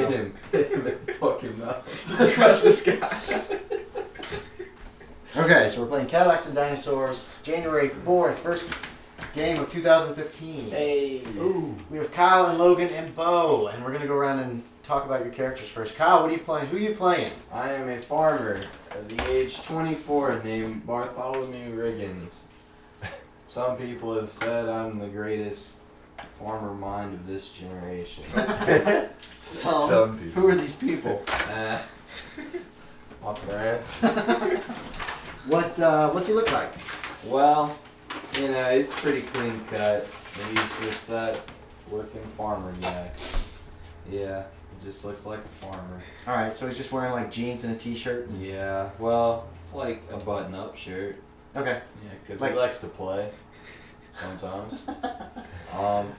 him and fuck him up. Trust this guy. Okay, so we're playing Cadillacs and Dinosaurs, January 4th, first game of 2015. Hey. Ooh. We have Kyle and Logan and Bo, and we're going to go around and talk about your characters first. Kyle, what are you playing? Who are you playing? I am a farmer at the age 24 named Bartholomew Riggins. Some people have said I'm the greatest farmer mind of this generation. Some people. Who are these people? My friends. What's he look like? Well, you know, he's pretty clean cut. He's just that looking farmer guy. Yeah, he just looks like a farmer. Alright, so he's just wearing like jeans and a t-shirt? And... Yeah, well, it's like a button-up shirt. Okay. Yeah, because like... he likes to play sometimes.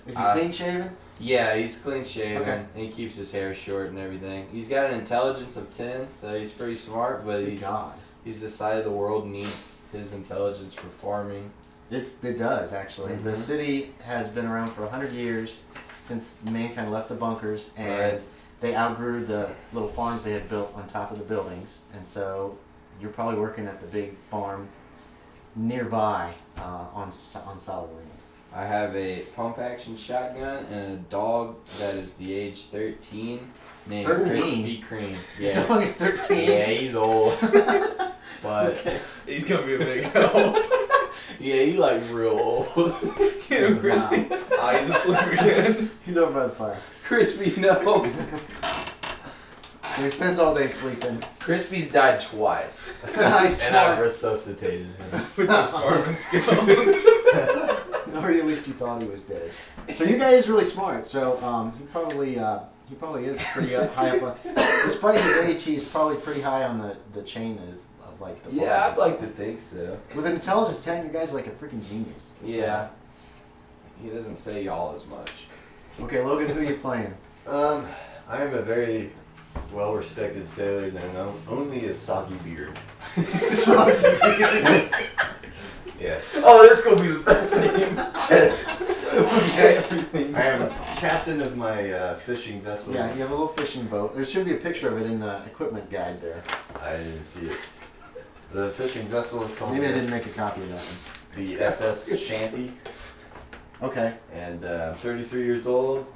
Is he clean shaven? Yeah, he's clean shaven. Okay. And he keeps his hair short and everything. He's got an intelligence of 10, so he's pretty smart, but he's decided the world needs his intelligence for farming. It does, actually. Mm-hmm. The city has been around for 100 years since mankind left the bunkers, and they outgrew the little farms they had built on top of the buildings. And so you're probably working at the big farm nearby on solid land. I have a pump-action shotgun and a dog that is the age 13 named 13? Krispy Kreme. Your Yeah. dog is 13? Yeah, he's old. But okay. He's gonna be a big help. yeah, he like real old. You know, Crispy. Ah, he's asleep again. He's over by the fire. Crispy, no. So he spends all day sleeping. Crispy's died twice. Died And I've resuscitated him. With the farming skills. Or at least you thought he was dead. So your guy is really smart. So he probably is pretty high up on. Despite his age, he's probably pretty high on the chain of like the. Yeah, I'd like to think so. With an intelligence 10, your guy's like a freaking genius. So. Yeah. He doesn't say y'all as much. Okay, Logan, who are you playing? I am a very well-respected sailor known only as Soggy Beard. Soggy Beard. Yes. Oh, this is gonna be the best name. Okay. I am captain of my fishing vessel. Yeah, you have a little fishing boat. There should be a picture of it in the equipment guide there. I didn't see it. The fishing vessel is called Maybe I didn't make a copy of that one. the SS Shanty. Okay. And I'm 33 years old.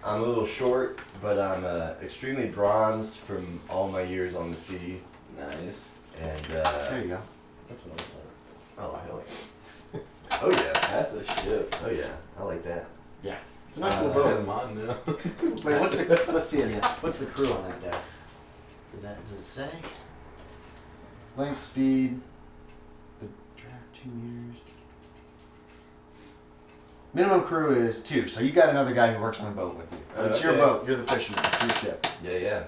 I'm a little short, but I'm extremely bronzed from all my years on the sea. Nice. And There you go. that's what it looks like. Oh, hell yeah. Oh yeah. That's a ship. Oh yeah. I like that. Yeah. It's a nice little That's boat. mine now. Wait, let's see it. What's the crew on that guy? Does it say? Length, speed, the draft 2 meters. Minimum crew is 2, so you got another guy who works on the boat with you. It's your Okay. boat. You're the fisherman. It's your ship. Yeah,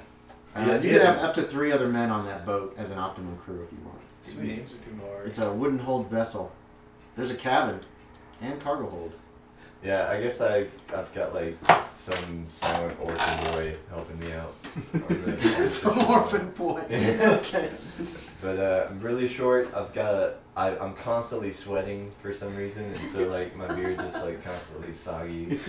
yeah. You can have up to 3 other men on that boat as an optimum crew if you want. These names are too hard. It's a wooden hulled vessel. There's a cabin and cargo hold. Yeah, I guess I've got like some silent orphan boy helping me out. Some orphan boy. Okay. But I'm really short. I'm constantly sweating for some reason, and so like my beard's just like constantly soggy.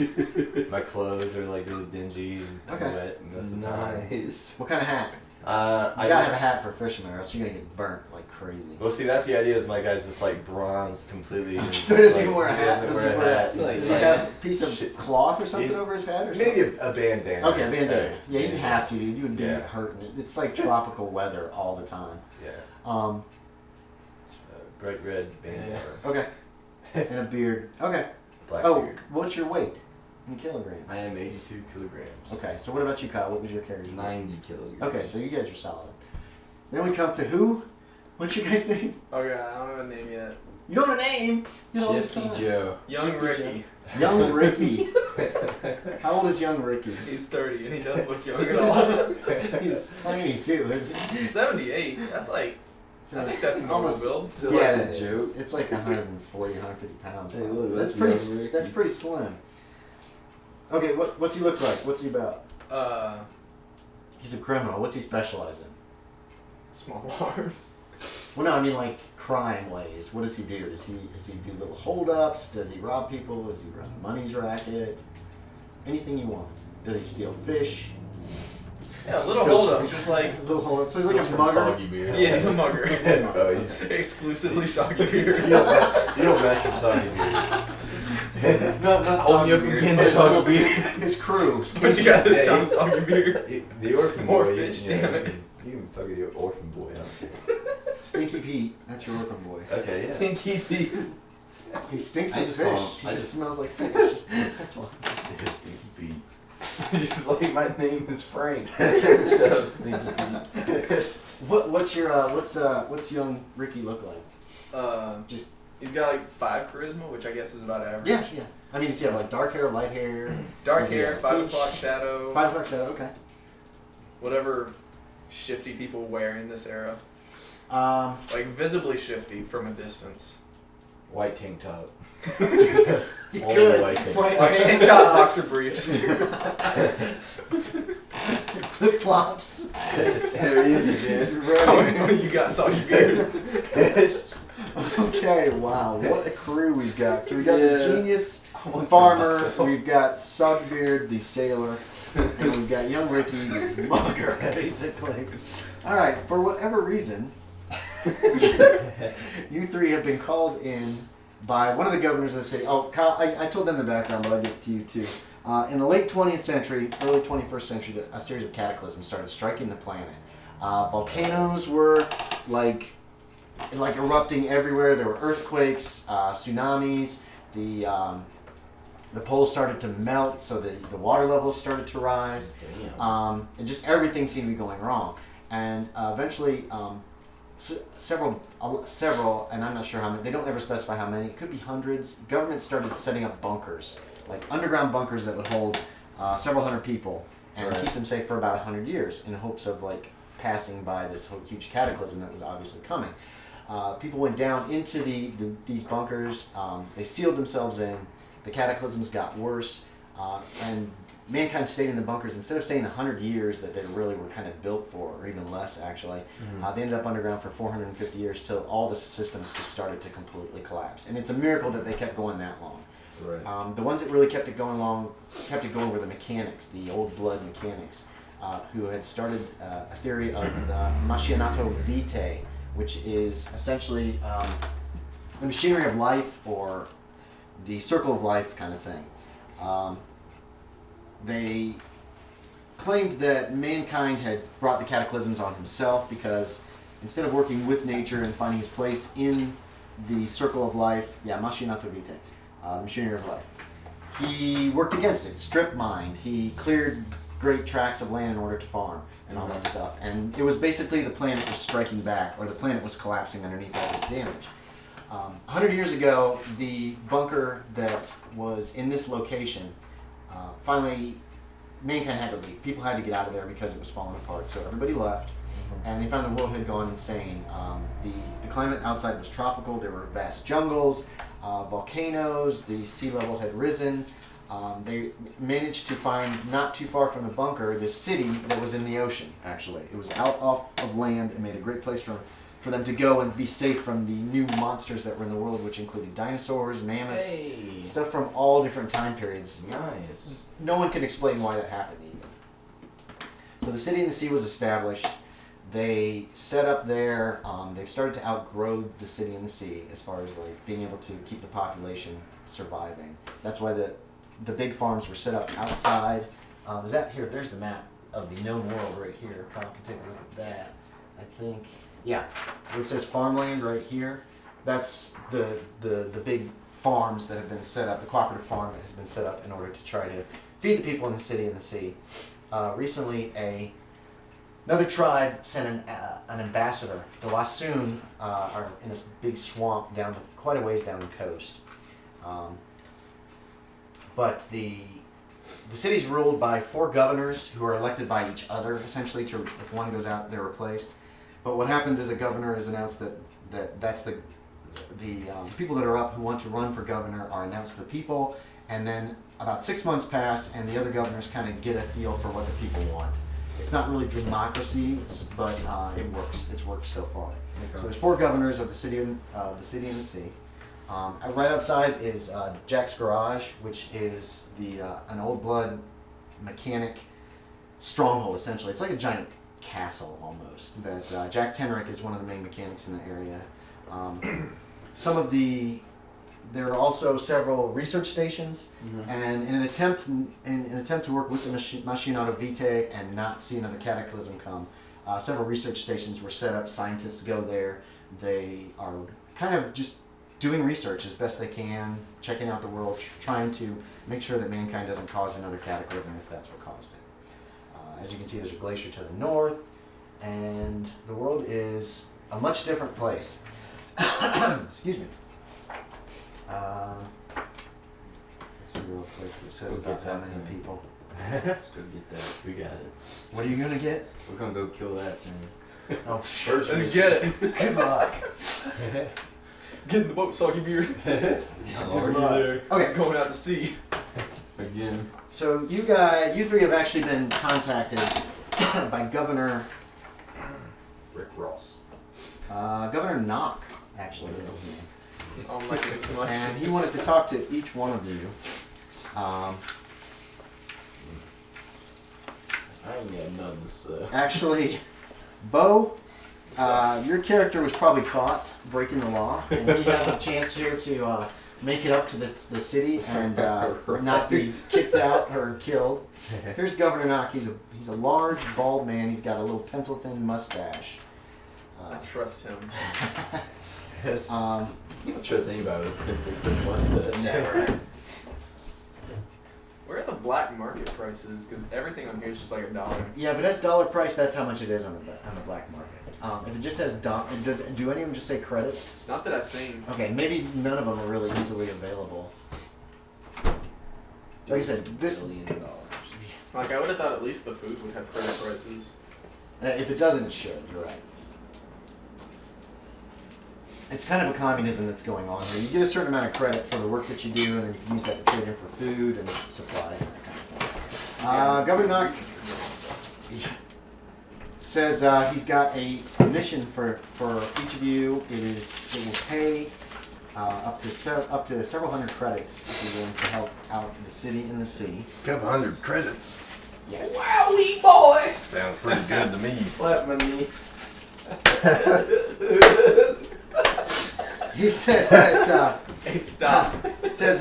My clothes are like really dingy and wet most of the time. Nice. What kind of hat? You I gotta have a hat for fishermen, or else you're gonna get burnt like crazy. Well, see, that's the idea. Is my guy's just like bronzed completely. And So he doesn't like, even wear a hat? He doesn't wear a hat. Like, Does he have a piece of cloth or something over his head, or something? Maybe a bandana. Okay, bandana. Yeah, you'd have to. You would be Yeah. hurting. It's like tropical weather all the time. Yeah. Bright red bandana. Okay. And a beard. Okay. Black Oh, beard. what's your weight in kilograms? I am 82 kilograms. Okay, so what about you, Kyle? What was your carriage weight? 90 kilograms. Okay, so you guys are solid. Then we come to who? What's your guy's name? Oh yeah, I don't have a name yet. You don't have a name. You know all this Shifty time. Joe. Young Shifty Ricky. Young Ricky. How old is young Ricky? He's 30 and he doesn't look young at all. He's tiny too, isn't he? 78. That's like. So I think it's that's a normal almost build. So yeah, like that a is. joke. It's like 140, 150 pounds. Hey, look, that's that's pretty. young Ricky. That's pretty slim. Okay, what's he look like? What's he about? He's a criminal. What's he specialize in? Small arms. Well, no, I mean like crime ways. What does he do? Does he do little holdups? Does he rob people? Does he run a money's racket? Anything you want. Does he steal fish? Yeah, a little hold up. It's just like A little hold up. So he's like It's a from mugger. Soggy beer. yeah, he's a mugger. Oh, you Exclusively soggy beer. you don't mess with Soggy beer. Not Hold me Soggy up beer, against but his Soggy little- beer. His crew. But you got this Yeah, time soggy beer. The orphan More boy. fish, you know, damn it. You can fuck with your orphan boy. Stinky Pete. That's your orphan boy. Okay, yeah. Stinky Pete. He stinks I of just fish. call him- He I just just- smells like fish. That's why. Stinky Pete. Just like my name is Frank. Shut up, Stinky Pete. What's young Ricky look like? Just he's got like 5 charisma, which I guess is about average. Yeah. I mean, does he have like dark hair, light hair? Dark Does he hair, have 5 peach? o'clock shadow. 5 o'clock shadow. Okay. Whatever shifty people wear in this era. Um, Like visibly shifty from a distance. White tank top. he Only could. white tank. White Like tank tank top, boxer briefs. flip flops. There he is again. How many you got soggy beer? Okay, wow, what a crew we've got. So we got the Yeah. genius I went for farmer, myself. we've got Sogbeard, the sailor, and we've got young Ricky, the mugger, basically. All right, for whatever reason, you three have been called in by one of the governors of the city. Oh, Kyle, I told them the background, but I'll give it to you too. In the late 20th century, early 21st century, a series of cataclysms started striking the planet. Volcanoes were like erupting everywhere. There were earthquakes, tsunamis. The poles started to melt, so the water levels started to rise. Damn. And just everything seemed to be going wrong. And eventually, several, and I'm not sure how many. They don't ever specify how many. It could be hundreds. Government started setting up bunkers, like underground bunkers that would hold several hundred people and Right. keep them safe for about 100 years, in hopes of like passing by this whole huge cataclysm that was obviously coming. People went down into these bunkers. They sealed themselves in. The cataclysms got worse, and mankind stayed in the bunkers. Instead of staying the 100 years that they really were kind of built for, or even less actually, they ended up underground for 450 years till all the systems just started to completely collapse. And it's a miracle that they kept going that long. Right. The ones that really kept it going were the mechanics, the old blood mechanics, who had started a theory of the Macchinato Vitae, which is essentially the machinery of life, or the circle of life kind of thing. They claimed that mankind had brought the cataclysms on himself because instead of working with nature and finding his place in the circle of life, Macchinato Vitae, the machinery of life, he worked against it, strip mined. He cleared great tracts of land in order to farm and all that stuff. And it was basically the planet was striking back, or the planet was collapsing underneath all this damage. 100 years ago, the bunker that was in this location, finally, mankind had to leave. People had to get out of there because it was falling apart. So everybody left, and they found the world had gone insane. The climate outside was tropical. There were vast jungles, volcanoes. The sea level had risen. They managed to find, not too far from the bunker, this city that was in the ocean, actually. It was out off of land and made a great place for them to go and be safe from the new monsters that were in the world, which included dinosaurs, mammoths, Hey. stuff from all different time periods. Nice. No one can explain why that happened even. So the city in the sea was established. They set up there. They've started to outgrow the city in the sea as far as like being able to keep the population surviving. That's why the big farms were set up outside. Is that here? There's the map of the known world right here. Kyle can take a look at that. I think, yeah, where it says farmland right here. That's the big farms that have been set up, the cooperative farm that has been set up in order to try to feed the people in the city and the sea. Recently, another tribe sent an ambassador. The Wassoon are in this big swamp quite a ways down the coast. But the city's ruled by 4 governors who are elected by each other, essentially, if one goes out, they're replaced. But what happens is a governor is announced that's the people that are up who want to run for governor are announced to the people, and then about 6 months pass, and the other governors kind of get a feel for what the people want. It's not really democracy, but it works. It's worked so far. Okay. So there's 4 governors of the city and the sea. Right outside is Jack's Garage, which is an old blood mechanic stronghold, essentially. It's like a giant castle almost. That Jack Tenrick is one of the main mechanics in the area. There are also several research stations, and in an attempt to work with the Machinado Vitae and not see another cataclysm come, several research stations were set up. Scientists go there. They are kind of just doing research as best they can, checking out the world, trying to make sure that mankind doesn't cause another cataclysm if that's what caused it. As you can see, there's a glacier to the north, and the world is a much different place. Excuse me. Let's see real quick. It says We'll about get how that many thing. people. Let's go get that. We got it. What are you gonna get? We're gonna go kill that thing. Oh, First Let's mission. get it. good luck. Get in the boat, Soggy Beard. How are Good you luck. there? Okay, Going out to sea. Again. so you three have actually been contacted by Governor Rick Ross. Governor Knock, actually is his name. I'm like it too much. And he wanted to talk to each one of you. I ain't got nothing to say. Actually, Bo, your character was probably caught breaking the law, and he has a chance here to make it up to the city and not be kicked out or killed. Here's Governor Knock. He's a large, bald man. He's got a little pencil-thin mustache. I trust him. You don't trust anybody with a pencil thin mustache. Never. Where are the black market prices? Because everything on here is just like $1. Yeah, but that's dollar price. That's how much it is on the black market. If it just says do any of them just say credits? Not that I've seen. Okay, maybe none of them are really easily available. Like I said, this $1 billion. Like, I would have thought at least the food would have credit prices. if it doesn't, it should. You're right. It's kind of a communism that's going on here. You get a certain amount of credit for the work that you do, and then you can use that to trade in for food and supplies and that kind of thing. Governor Knock says he's got a mission for each of you. It will pay up to several hundred credits if you're willing to help out the city and the sea. Couple hundred credits. Yes. Wowie boy! Sounds pretty good to me. Slap my knee. He says that. Hey, stop. Says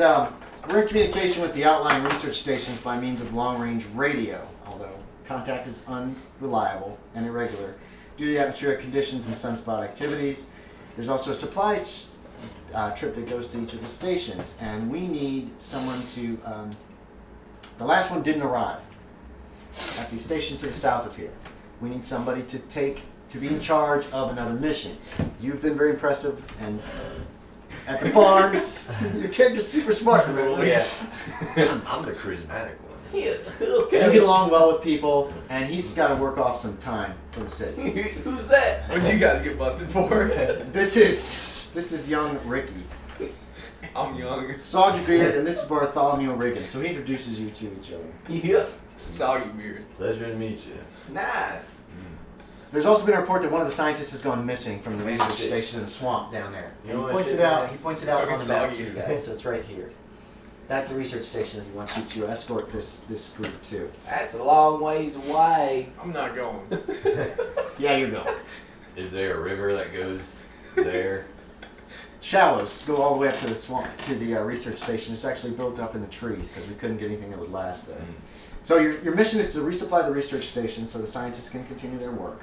we're in communication with the outlying research stations by means of long-range radio, although contact is unreliable and irregular due to the atmospheric conditions and sunspot activities. There's also a supply trip that goes to each of the stations, and we need someone to. The last one didn't arrive at the station to the south of here. We need somebody to be in charge of another mission. You've been very impressive, and at the farms, your character's super smart. Yeah. I'm the charismatic one. Yeah. You Okay. get along well with people, and he's got to work off some time for the city. Who's that? What did you guys get busted for? This is young Ricky, I'm young. Soggy Beard, and this is Bartholomew Riggins. So he introduces you to each other. Yeah. Soggy Beard. Pleasure to meet you. Nice. There's also been a report that one of the scientists has gone missing from the Piece research of shit. station in the swamp down there. You And know he what points shit, it out. man? He points it out on Fucking the map to Soggy. you guys. So it's right here. That's the research station that he wants you to escort this group to. That's a long ways away. I'm not going. Yeah, you're going. Is there a river that goes there? Shallows go all the way up to the swamp, to the research station. It's actually built up in the trees because we couldn't get anything that would last there. So your mission is to resupply the research station so the scientists can continue their work.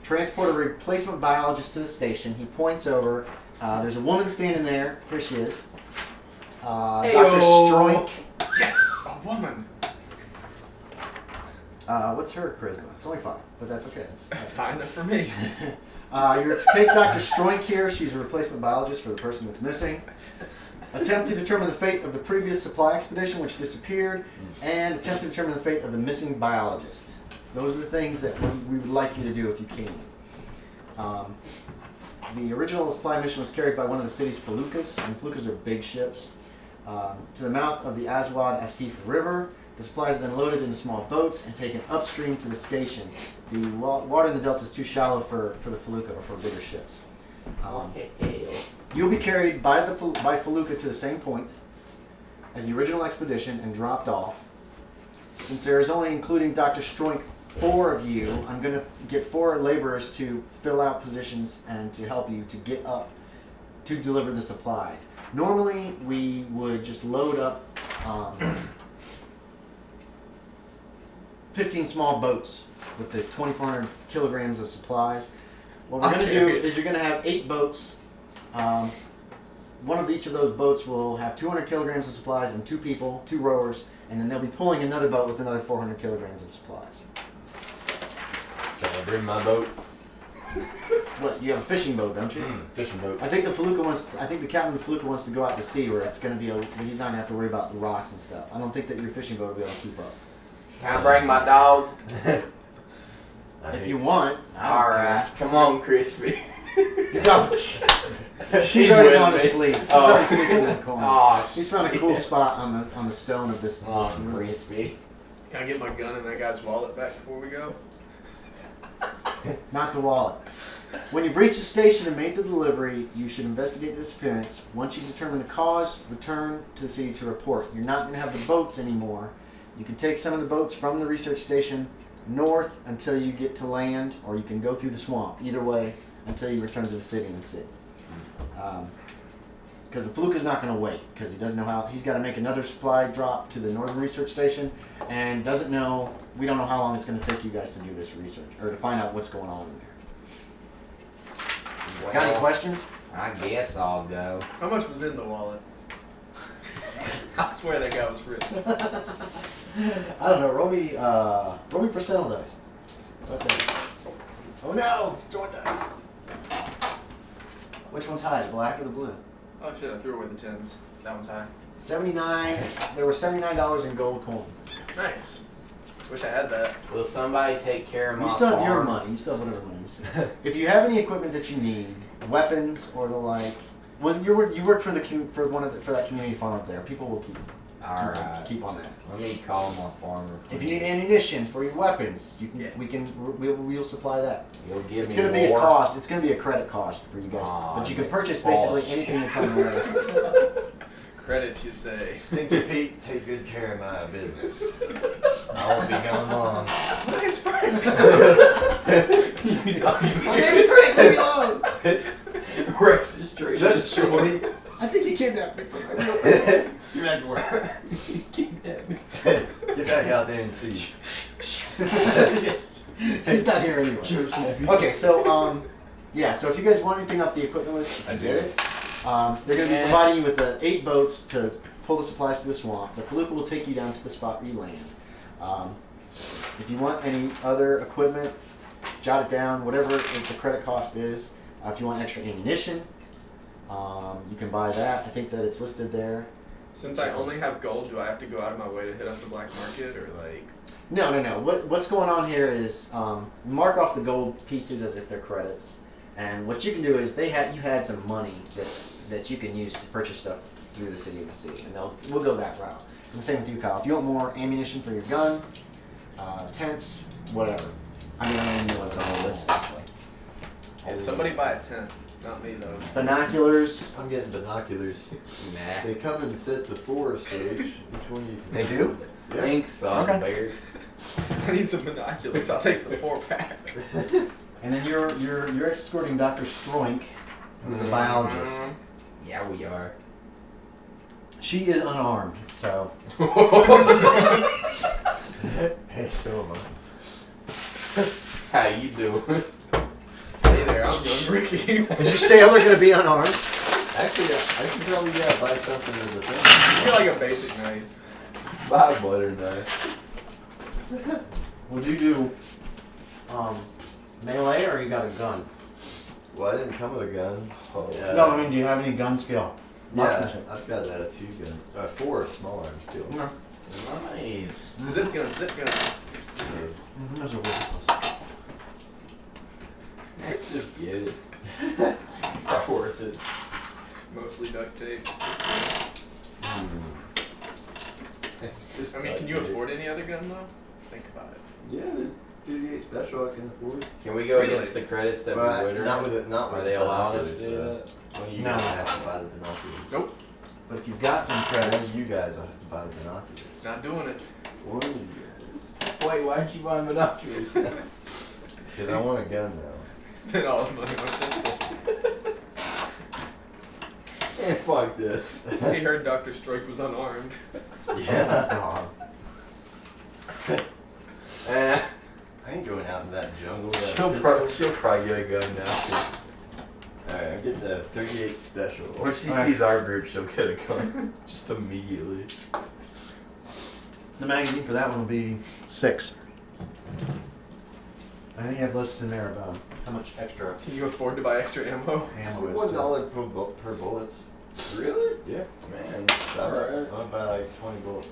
Transport a replacement biologist to the station. He points over. There's a woman standing there. Here she is. Dr. Heyo. Stroink. Yes! A woman! What's her charisma? It's only 5, but that's okay. That's high enough for me. You're to take Dr. Stroink here. She's a replacement biologist for the person that's missing. Attempt to determine the fate of the previous supply expedition, which disappeared, and attempt to determine the fate of the missing biologist. Those are the things that we would like you to do if you can. The original supply mission was carried by one of the city's feluccas, and feluccas are big ships, to the mouth of the Aswad Asif River. The supplies are then loaded into small boats and taken upstream to the station. The water in the delta is too shallow for the felucca or for bigger ships. You'll be carried by felucca to the same point as the original expedition and dropped off. Since there is only, including Dr. Stroink, 4 of you. I'm going to get 4 laborers to fill out positions and to help you to get up to deliver the supplies. Normally, we would just load up 15 small boats with the 2,400 kilograms of supplies. What we're going to do is you're going to have 8 boats. One of each of those boats will have 200 kilograms of supplies and 2 people, 2 rowers, and then they'll be pulling another boat with another 400 kilograms of supplies. Can I bring my boat? What? You have a fishing boat, don't you? Fishing boat. I think the Felucca wants. I think the captain of the Felucca wants to go out to sea where it's going to be. He's not going to have to worry about the rocks and stuff. I don't think that your fishing boat will be able to keep up. Can I bring my dog? If you want. Alright, come on, Crispy. No. He's already gone to sleep. He's already sleeping in that corner. Oh, He's found a cool spot on the stone of this. Oh, this room. Crispy. Can I get my gun and that guy's wallet back before we go? Not the wallet. When you've reached the station and made the delivery, you should investigate the disappearance. Once you determine the cause, return to the city to report. You're not going to have the boats anymore. You can take some of the boats from the research station north until you get to land, or you can go through the swamp. Either way, until you return to the city and the city. Because the Felucca's not going to wait, because he doesn't know how. He's got to make another supply drop to the northern research station, and doesn't know. We don't know how long it's going to take you guys to do this research or to find out what's going on in there. Well, Got any questions? I guess I'll go. How much was in the wallet? I swear that guy was rich. I don't know. Roll me percentile dice. Okay. Oh no! He's throwing dice. Which one's high, the black or the blue? Oh shit, I threw away the 10s. That one's high. 79. There were $79 in gold coins. Nice. Wish I had that. Will somebody take care of my You still have your farm? money. You still have whatever money you still. If you have any equipment that you need, weapons or the like, well, you work for that community farm up there. People will Alright. keep on that. Let me call my farmer. If you need ammunition for your weapons, you can. Yeah. We'll supply that. You'll give It's me going to be more. a cost. It's going to be a credit cost for you guys. Aw, But you can that's purchase basically bullshit. anything that's on the list. Credits, you say. Stinky Pete, take good care of my business. I won't be gone long. My name's Frank. My name is Frank. Leave me alone. Rex is straight. Just short. I think you kidnapped me. You're back to work. Kidnap me. Get back out there and see. He's not here anyway. Okay, so yeah. So if you guys want anything off the equipment list, you I can do. get it. They're going to be Yeah. providing you with the 8 boats to pull the supplies to the swamp. The Felucca will take you down to the spot where you land. If you want any other equipment, jot it down. Whatever the credit cost is. If you want extra ammunition, you can buy that. I think that it's listed there. Since I only have gold, do I have to go out of my way to hit up the black market, or like? No. What's going on here is mark off the gold pieces as if they're credits, and what you can do is you had some money that you can use to purchase stuff through the city of the sea, and we'll go that route. And the same with you, Kyle. If you want more ammunition for your gun, tents, whatever. I don't even know what's on the list actually. Yeah, somebody buy a tent, not me though. Binoculars. I'm getting binoculars. Nah. They come in sets of 4, so which one you can They do? Yeah. Thanks, son, Okay. Bear. I need some binoculars. I'll take the 4-pack. And then you're escorting Dr. Stroink, who's a biologist. Yeah, we are. She is unarmed, so Hey, so am I. How you doing? Hey there, I'm young Ricky. is your sailor going to be unarmed? Actually, I can probably buy something as a thing. You get like a basic knife. Buy a butter knife. Would you do melee or you got a gun? Well, I didn't come with a gun. Oh. No, I mean, do you have any gun skill? Yeah, Marksmanship. I've got 2 guns. 4 small arms still. Okay. Nice. Zip gun, zip gun. Mm-hmm. Those are worthless. Just get it. Not worth it. Mostly duct tape. It's just I mean, can you duct tape. afford any other gun though? Think about it. Yeah, there's 58 special I can afford. Can we go Really? against the credits that But we winner? not with it. Not with Are they allowing us to binoculars, do that? One of you No. guys have to buy the binoculars. But if you've got some One credits, of you guys will have to buy the binoculars. Not doing it. One of you guys. Wait, why'd you buy binoculars? Because I want a gun now. Spent all his money on pistol. And fuck this. He heard Dr. Stroik was unarmed. Yeah. God. Eh, I ain't going out in that jungle. With that she'll pistol. probably get a gun now. Alright, I get the 38 special. When she Alright. sees our group, she'll get a gun. Just immediately. The magazine for that one will be 6. I think you have lists in there about how much extra Can you afford to buy extra ammo? ammo is. $1 per bullets. Really? Yeah. Man. Alright. Alright. I'll buy like 20 bullets.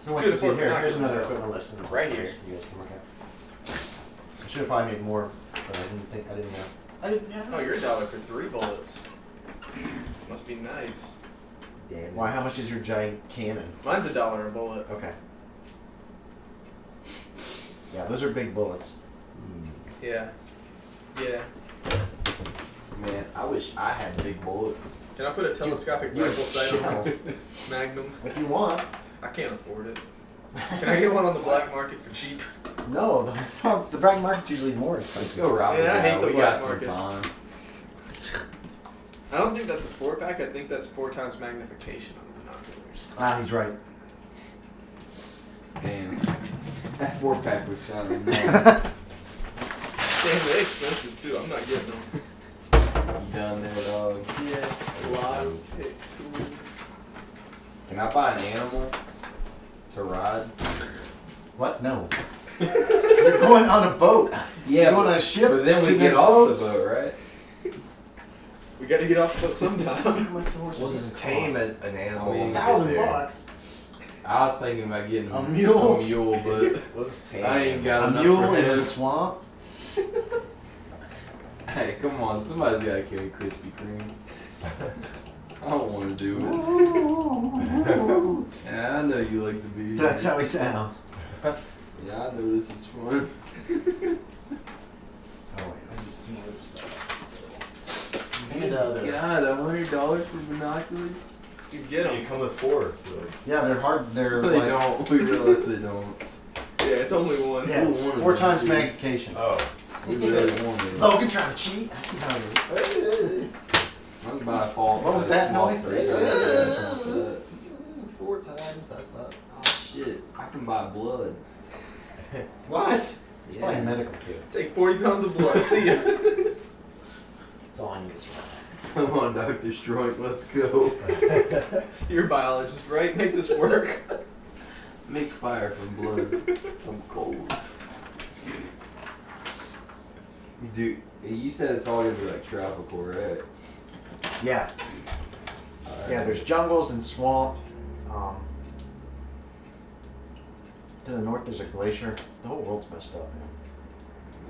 Who wants to see? Good, Here, here's binoculars. another equipment list. Right here. You guys can look at. I should have probably made more, but I didn't know. I didn't have. Oh, you're $1 for 3 bullets. Must be nice. Damn it. Why? How much is your giant cannon? Mine's $1 a bullet. Okay. Yeah, those are big bullets. Yeah. Yeah. Man, I wish I had big bullets. Can I put a telescopic You're rifle sight on shells. this Magnum? If you want. I can't afford it. Can I get one on the black market for cheap? No, the black market's usually more Let's expensive. go rob Yeah, I it hate out. the We black got some market. time. I don't think that's a 4-pack. I think that's 4 times magnification on the binoculars. Ah, he's right. Damn. That 4-pack was sounding nice. Damn, they're expensive too. I'm not getting them. You done there, dog? Yeah, live picks. Can I buy an animal to ride? What? No. You're going on a boat. Yeah, You're on a ship. but then we to get the off boats. the boat, right? We got to get off the boat How sometime. much the horses We'll does just it tame cost? an animal. I mean, when we get there. $1,000. I was thinking about getting A mule? a mule, but We'll just tame I ain't an got A enough mule for in a him. swamp. Hey, come on, somebody's gotta carry Krispy Kreme. I don't want to do it. Yeah, I know you like to be. That's how he sounds. Yeah, I know this is fun. Oh wait, I need some other stuff still. And, God, $100 for binoculars? You get You them. come with 4. yeah, they're hard. They're They like, don't. We realize they don't. Yeah, it's only one. yeah, it's Ooh, one of 4 them, times dude. magnification. Oh. We really want it. Logan trying to cheat. I see how it is. I'm by fault. What was that Small noise? freezer. 4 times, I thought. Oh shit! I can buy blood. What? It's probably a Yeah. medical kit. Take 40 pounds of blood. See ya. That's all I need to survive. Come on, Dr. Stroik, let's go. You're a biologist, right? Make this work. Make fire from blood. I'm cold. Dude, you said it's all gonna be like tropical, right? Yeah. Alright. Yeah, there's jungles and swamp. To the north, there's a glacier. The whole world's messed up, man.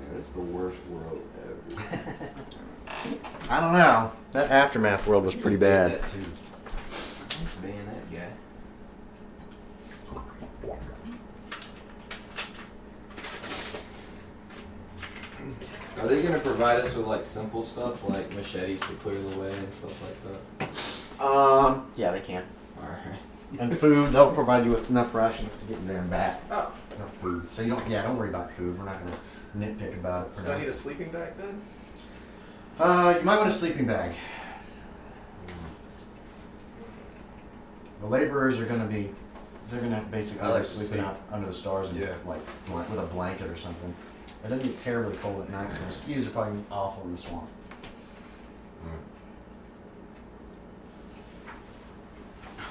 Man, this is the worst world ever. I don't know. That aftermath world was pretty bad. That too. Thanks for being that guy. Are they gonna provide us with like simple stuff like machetes to clear the way and stuff like that? Yeah, they can. Alright. And food, they'll provide you with enough rations to get you there and back. Oh, Enough food. So you don't, don't worry about food. We're not gonna nitpick about it for do I now. need a sleeping bag then? You might want a sleeping bag. The laborers are gonna be, they're gonna have basically I like be to sleeping sleep. out under the stars and Yeah. like with a blanket or something. It doesn't get terribly cold at night. The mosquitoes are probably awful in the swamp.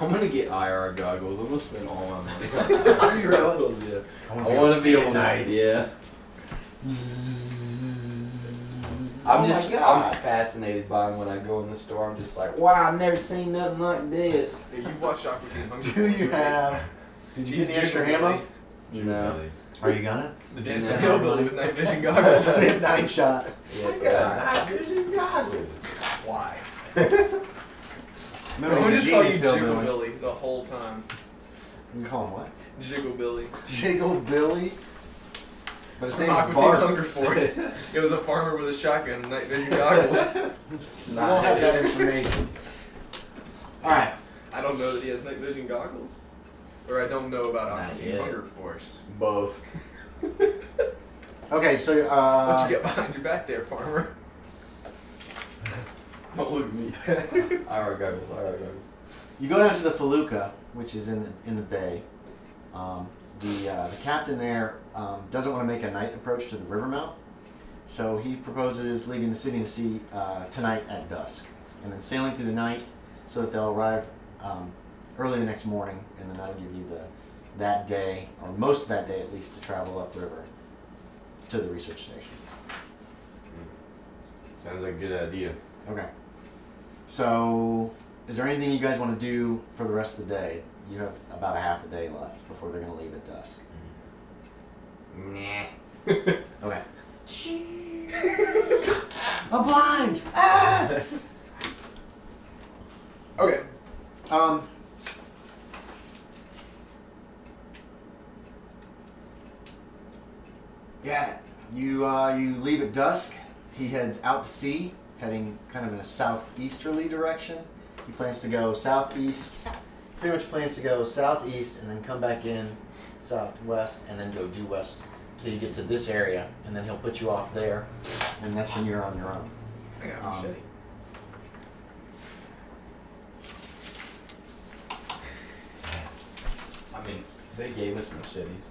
I'm gonna get IR goggles. I'm gonna spend all my money on Are you IR really? goggles, yeah. I wanna want to be see able at to, yeah. I'm Oh just, my God. I'm fascinated by them when I go in the store. I'm just like, wow, I've never seen nothing like this. Yeah, you've watched Aqua Teen Hunger Do you Force, right? have? Did you He's get the extra Jiggle ammo? Billy. No. Are you gonna? The dancing No. hillbilly with night vision goggles. So we have 9 shots. Yeah. Why? Remember, I'm he's just a call you genius Jiggle hillbilly. Billy the whole time. You call him what? Jiggle Billy. Jiggle Billy. But his From name's Aqua Teen Bart. Hunger Force. It was a farmer with a shotgun and night vision goggles. We don't have that information. Alright. I don't know that he has night vision goggles. Or I don't know about Not Team yet. Hunger Force. Both. Okay, so What you get behind your back there, farmer? Don't look at me. Alright, guys. you go down to the Felucca, which is in the bay. The captain there doesn't want to make a night approach to the river mouth, so he proposes leaving the city and sea tonight at dusk, and then sailing through the night so that they'll arrive early the next morning, and then that'll give you that day, or most of that day at least, to travel upriver to the research station. Sounds like a good idea. Okay. So, is there anything you guys want to do for the rest of the day? You have about a half a day left before they're going to leave at dusk. Nah. Okay. I'm blind! Ah! Okay. Yeah, you leave at dusk. He heads out to sea, heading kind of in a southeasterly direction. He plans to go southeast, pretty much plans to go southeast and then come back in southwest and then go due west till you get to this area, and then he'll put you off there, and that's when you're on your own. I got a machete. I mean, they gave us machetes.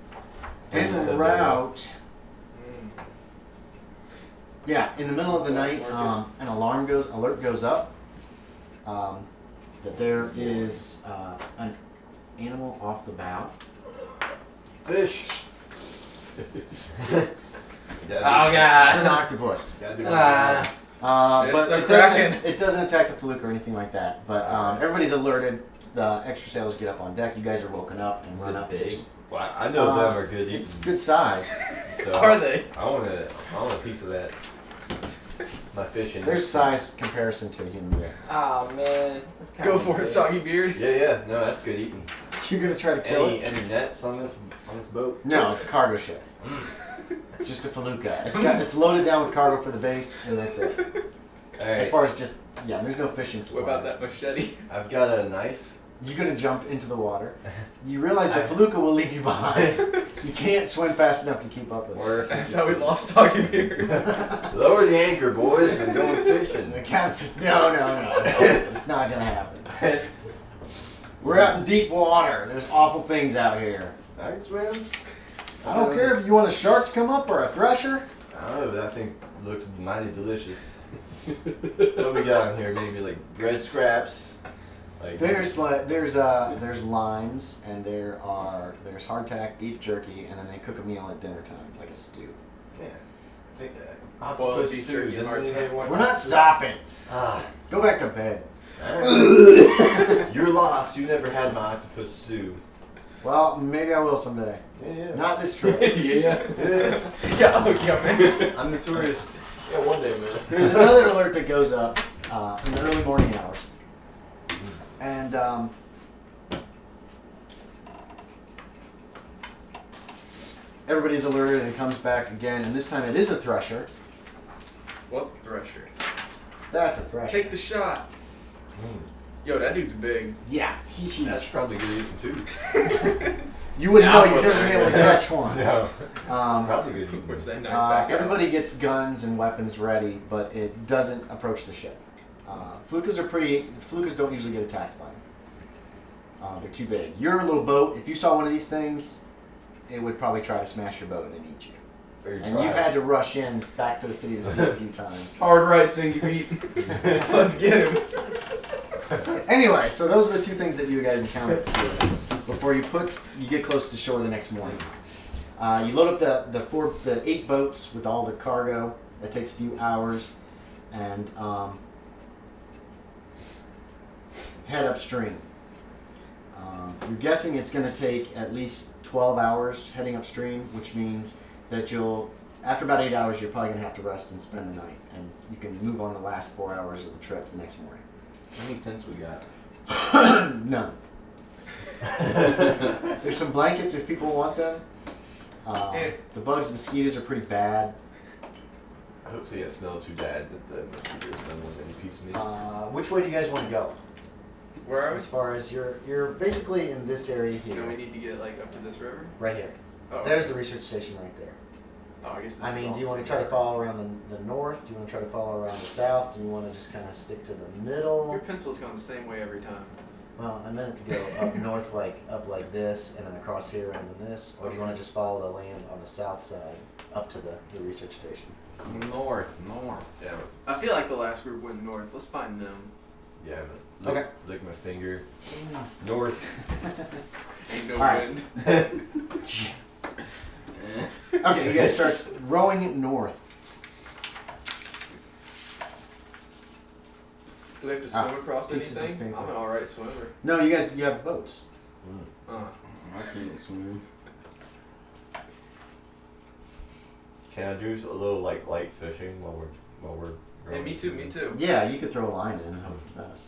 En They said route, Mm. yeah, in the middle of the night, an alert goes up that there is an animal off the bow. Fish. Oh, God. It's an octopus. Ah. It's But the Kraken. it doesn't attack the fluke or anything like that. But everybody's alerted. The extra sailors get up on deck. You guys are woken up and Is run it up. big? Well, I know them are good eating. It's good size. So Are they? I want a piece of that. My fishing. There's size comparison to a human being. Oh man. Go for it, Soggy Beard. Yeah. No, that's good eating. You're gonna try to kill it? Any nets on this boat? No, it's a cargo ship. It's just a felucca. It's loaded down with cargo for the base, and that's it. All As right. far as just there's no fishing supplies. What about that machete? I've got a knife. You're gonna jump into the water. You realize the felucca will leave you behind. You can't swim fast enough to keep up with it. Or That's how we lost Soggy Beard. lower the anchor, boys. I'm going And fishing. the captain says, no, it's not gonna happen. We're out in deep water. There's awful things out here. I can swim. I don't care if you want a shark to come up or a thresher. I don't know, but that thing looks mighty delicious. What we got in here? Maybe like bread scraps. Like There's lines, and there's hardtack beef jerky, and then they cook a meal at dinner time, like a stew. Yeah. I think that Boiled octopus beef stew. jerky and Didn't hardtack. they want We're not stopping. Ah. Go back to bed. You're lost. You never had my octopus stew. Well, maybe I will someday. Yeah. Not this trip. Yeah. Yeah. yeah, man. I'm notorious. Yeah, one day, man. There's another alert that goes up in the early morning hours. And everybody's alerted and comes back again, and this time it is a thresher. What's the thresher? That's a thresher. Take the shot. Yo, that dude's big. Yeah, he's huge. That's probably good eating too. You wouldn't Yeah, know, you'd never be able to catch one. No. Um, Probably good eating. Which they knocked back out. everybody gets guns and weapons ready, but it doesn't approach the ship. Flukas don't usually get attacked by them. They're too big. Your little boat, if you saw one of these things, it would probably try to smash your boat and eat you. And you've had to rush in back to the city of the sea a few times. Hard right, Stinky Pete. Let's get him. Anyway, so those are the two things that you guys encounter at sea before you get close to shore the next morning. You load up the 8 boats with all the cargo. That takes a few hours, and head upstream. You're guessing it's going to take at least 12 hours heading upstream, which means that after about 8 hours, you're probably going to have to rest and spend the night, and you can move on the last 4 hours of the trip the next morning. How many tents we got? None. There's some blankets if people want them. The bugs and mosquitoes are pretty bad. Hopefully it smelled too bad that the mosquitoes don't want any piece of meat. Which way do you guys want to go? Where are we? As far as you're basically in this area And we here, need to get like up to this river. right here. Oh, There's okay. the research station right there. Oh, I guess. This I is mean, all do you the want to same try to river. follow around the north? Do you want to try to follow around the south? Do you want to just kind of stick to the middle? Your pencil's going the same way every time. Well, I meant it to go up north, up like this, and then across here, and then this. Or do you want to just follow the land on the south side up to the research station? North. Yeah, I feel like the last group went north. Let's find them. but, yeah, but Okay. lick my finger. North. Ain't no All right. wind. Okay, you guys start rowing north. Do we have to swim across pieces of anything? paper. I'm an alright swimmer. No, you have boats. Mm. I can't swim. Can I do a little like light fishing while we're? Hey, rowing? me too, me too. Yeah, you could throw a line in and hope for the best.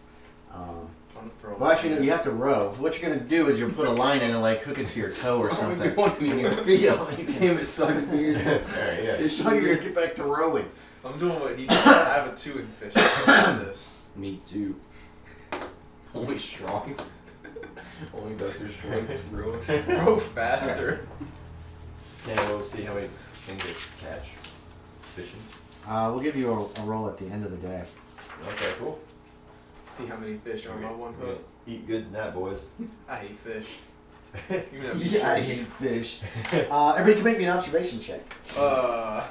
For a Well, actually, no, you have to row. What you're gonna do is you'll put a line in and like hook it to your toe or something. And you feel you can. Damn it, Soggy. Alright, yeah. It's like you're gonna get back to rowing. I'm doing what he did. I have a 2 in fish. This. Me too. Only Strong's. Only Dr. Strong's row. Row faster. Yeah, we'll see how we can get catch fishing. We'll give you a roll at the end of the day. Okay, cool. See how many fish are on my one We hook. Eat good tonight, boys. I hate fish. Even though Yeah, I hate fish. Everybody can make me an observation check. How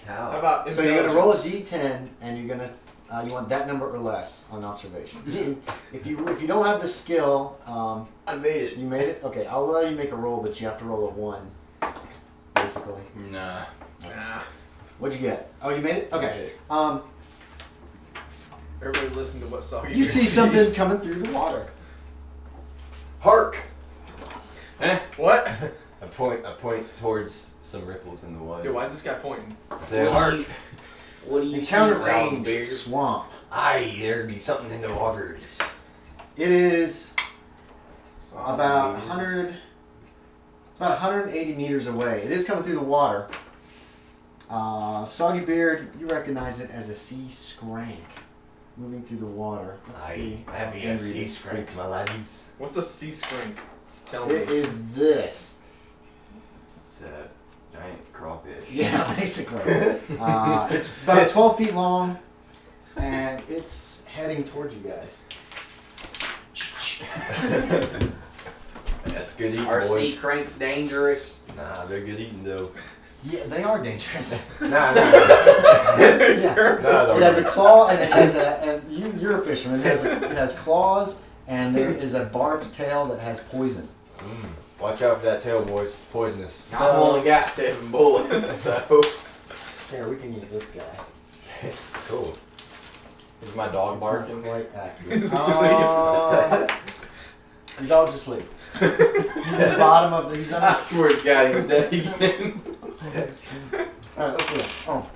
How? about So you're gonna roll a intelligence? d10, and you're gonna you want that number or less on observation. if you don't have the skill, I made it. you made it. Okay, I'll let you make a roll, but you have to roll a 1, basically. Nah. Nah. What'd you get? Oh, you made it. Okay. Everybody listen to what Soggy You here see sees. something coming through the water. Hark! What? I point towards some ripples in the water. Yo, why is this guy pointing? Say hark! What do you Encounter see, Soggy range Bear? swamp. Aye, there be something in the waters. It is Soggy about Bear. 100. It's about 180 meters away. It is coming through the water. Soggy Beard, you recognize it as a sea skrank moving through the water. Let's see. Aye, that be how a angry sea this skrank, my laddies. What's a sea skrank? Tell me. It is this. It's a giant crawfish. Yeah, basically. It's about 12 feet long, and it's heading towards you guys. That's good eating, Are boys. sea cranks dangerous? Nah, they're good eating though. Yeah, they are dangerous. Nah. Yeah. Nah, It has a claw, and it has you're a fisherman. It has claws, and there is a barbed tail that has poison. Watch out for that tail, boys. It's poisonous. I've only got 7 bullets, so. Here, we can use this guy. Cool. Is my dog It's not barking? quite accurate. He's asleep. Your dog's asleep. He's at the bottom of the. He's I under. swear to God, he's dead again. All right, let's do it. Oh.